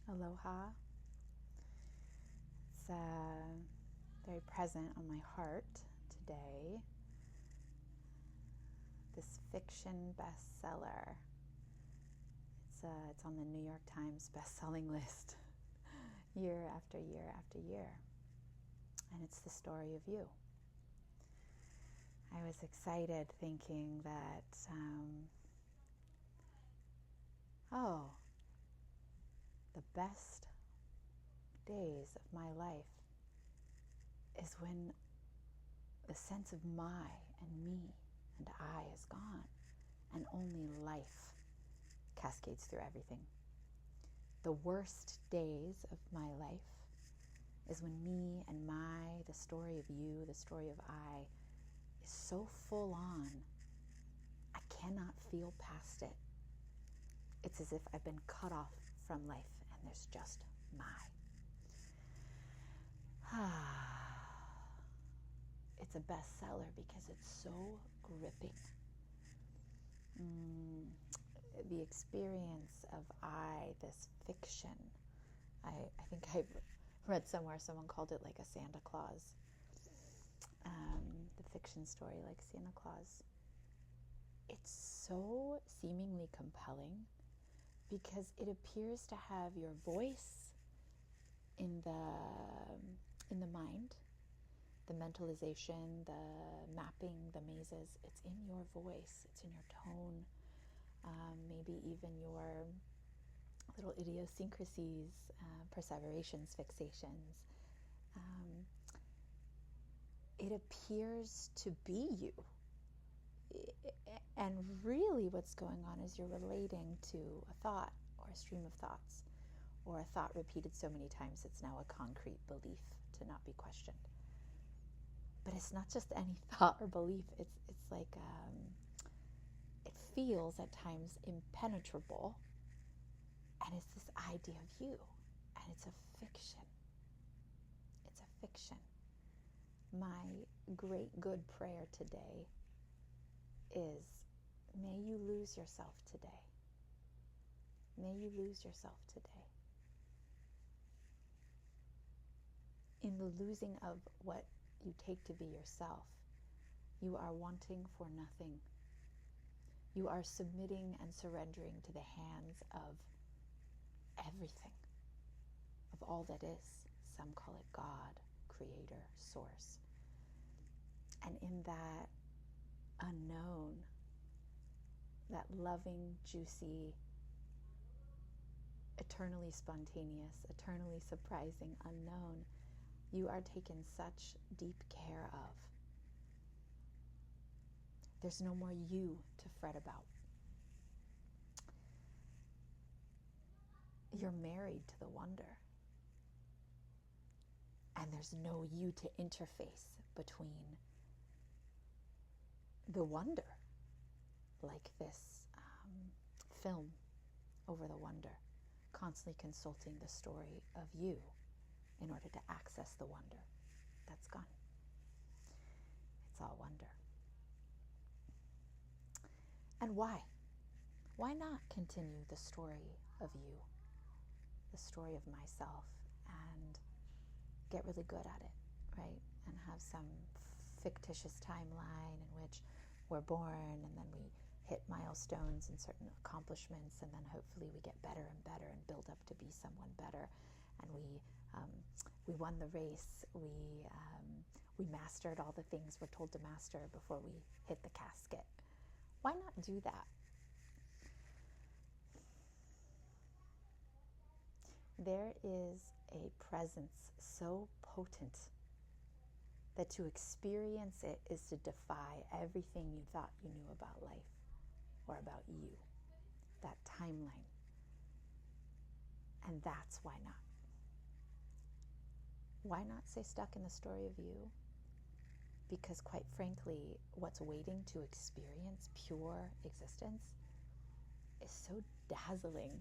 Aloha. It's very present on my heart today. This fiction bestseller. It's on the New York Times best-selling list year after year after year. And it's the story of you. I was excited thinking that, the best days of my life is when the sense of my and me and I is gone and only life cascades through everything. The worst days of my life is when me and my, the story of you, the story of I, is so full on, I cannot feel past it. It's as if I've been cut off from life and there's just my. It's a bestseller because it's so gripping. The experience of I, this fiction, I think I read somewhere someone called it like a Santa Claus. The fiction story like Santa Claus. It's so seemingly compelling because it appears to have your voice in the mind, the mentalization, the mapping, the mazes. It's in your voice, it's in your tone, maybe even your little idiosyncrasies, perseverations, fixations. It appears to be you. And really what's going on is you're relating to a thought or a stream of thoughts or a thought repeated so many times it's now a concrete belief to not be questioned. But it's not just any thought or belief. It's like it feels at times impenetrable, and it's this idea of you, and it's a fiction. It's a fiction. My great good prayer today is, may you lose yourself today. May you lose yourself today. In the losing of what you take to be yourself, you are wanting for nothing. You are submitting and surrendering to the hands of everything, of all that is. Some call it God, Creator, Source. And in that unknown, that loving, juicy, eternally spontaneous, eternally surprising unknown, you are taken such deep care of. There's no more you to fret about. You're married to the wonder. And there's no you to interface between the wonder, like this film over the wonder, constantly consulting the story of you in order to access the wonder. That's gone. It's all wonder. And why? Why not continue the story of you, the story of myself, and get really good at it, right? And have some fictitious timeline in which we're born and then we hit milestones and certain accomplishments, and then hopefully we get better and better and build up to be someone better. And we won the race. We mastered all the things we're told to master before we hit the casket. Why not do that? There is a presence so potent that to experience it is to defy everything you thought you knew about life or about you, that timeline. And that's why not. Why not stay stuck in the story of you? Because quite frankly, what's waiting to experience pure existence is so dazzling.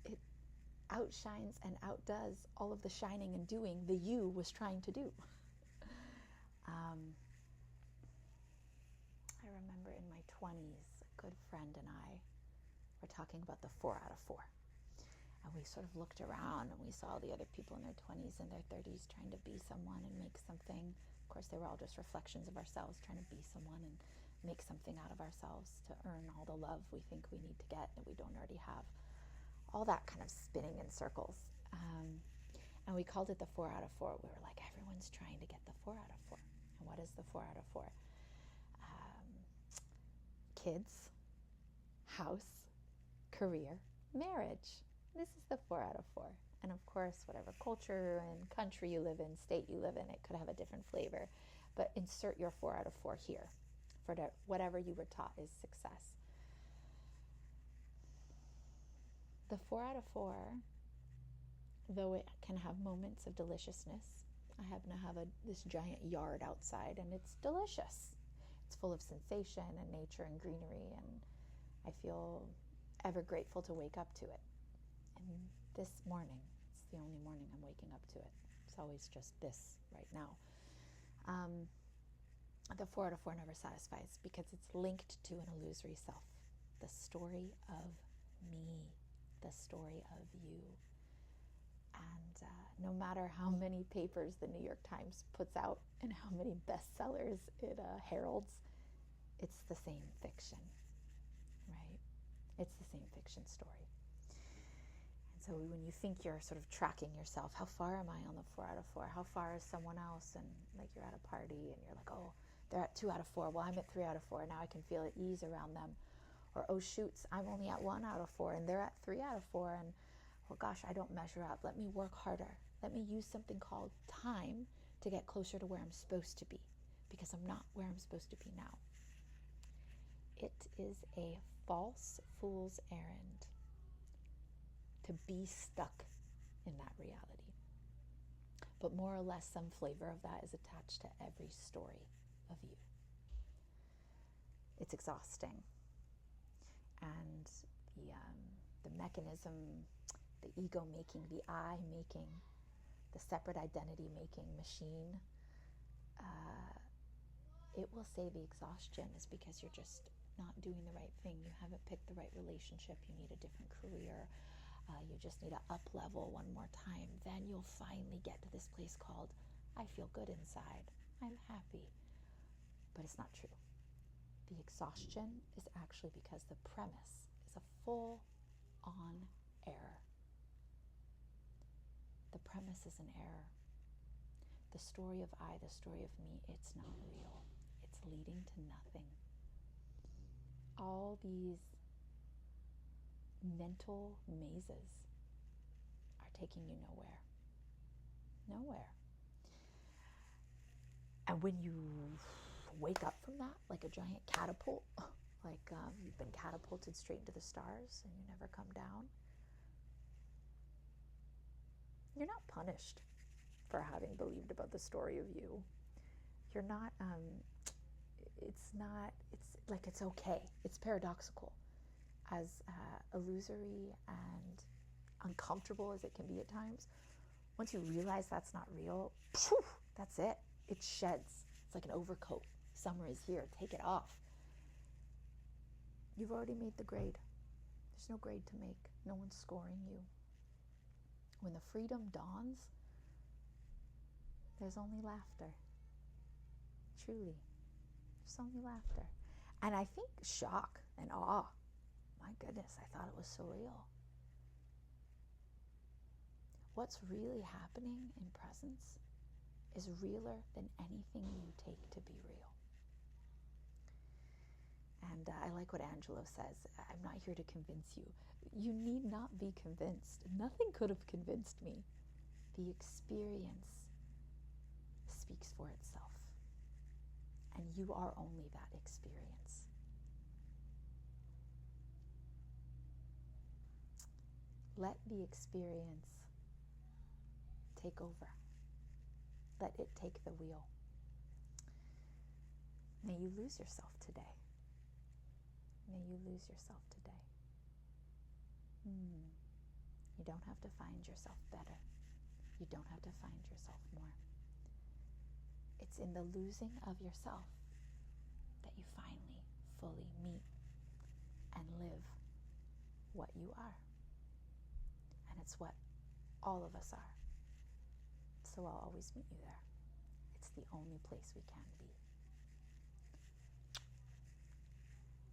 It outshines and outdoes all of the shining and doing the you was trying to do. I remember in my 20s, a good friend and I were talking about the 4 out of 4. And And we sort of looked around and we saw the other people in their 20s and their 30s trying to be someone and make something. Of course, they were all just reflections of ourselves, trying to be someone and make something out of ourselves to earn all the love we think we need to get that we don't already have. All that kind of spinning in circles. And we called it the 4 out of 4. We were like, everyone's trying to get the 4 out of 4. And what is the 4 out of 4? Kids, house, career, marriage. This is the 4 out of 4. And of course, whatever culture and country you live in, state you live in, it could have a different flavor. But insert your 4 out of 4 here for whatever you were taught is success. The 4 out of 4, though it can have moments of deliciousness, I happen to have this giant yard outside, and it's delicious. It's full of sensation and nature and greenery, and I feel ever grateful to wake up to it. And this morning, it's the only morning I'm waking up to it. It's always just this right now. The 4 out of 4 never satisfies because it's linked to an illusory self. The story of me, the story of you. And no matter how many papers the New York Times puts out and how many bestsellers it heralds, it's the same fiction, right? It's the same fiction story. And so when you think you're sort of tracking yourself, how far am I on the 4 out of 4? How far is someone else? And like you're at a party and you're like, oh, they're at 2 out of 4. Well, I'm at 3 out of 4. Now I can feel at ease around them. Or, oh, shoots, I'm only at 1 out of 4 and they're at 3 out of 4. And, well, gosh, I don't measure up. Let me work harder. Let me use something called time to get closer to where I'm supposed to be, because I'm not where I'm supposed to be now. It is a false fool's errand to be stuck in that reality. But more or less, some flavor of that is attached to every story of you. It's exhausting. And the mechanism, the ego making, the I making, the separate identity making machine, it will say the exhaustion is because you're just not doing the right thing. You haven't picked the right relationship. You need a different career. You just need to up level one more time. Then you'll finally get to this place called, I feel good inside. I'm happy. But it's not true. The exhaustion is actually because the premise is a full-on error. The premise is an error. The story of I, the story of me, it's not real. It's leading to nothing. All these mental mazes are taking you nowhere. Nowhere. And when you wake up from that like a giant catapult, like you've been catapulted straight into the stars and you never come down, you're not punished for having believed about the story of you. You're not, it's like it's okay. It's paradoxical. As illusory and uncomfortable as it can be at times, once you realize that's not real, that's it. It sheds. It's like an overcoat. Summer is here. Take it off. You've already made the grade. There's no grade to make. No one's scoring you. When the freedom dawns, there's only laughter. Truly. There's only laughter. And I think shock and awe. My goodness, I thought it was so real. What's really happening in presence is realer than anything you take to be real. And I like what Angelo says. I'm not here to convince you. You need not be convinced. Nothing could have convinced me. The experience speaks for itself. And you are only that experience. Let the experience take over. Let it take the wheel. May you lose yourself today. May you lose yourself today. You don't have to find yourself better. You don't have to find yourself more. It's in the losing of yourself that you finally fully meet and live what you are. And it's what all of us are. So I'll always meet you there. It's the only place we can be.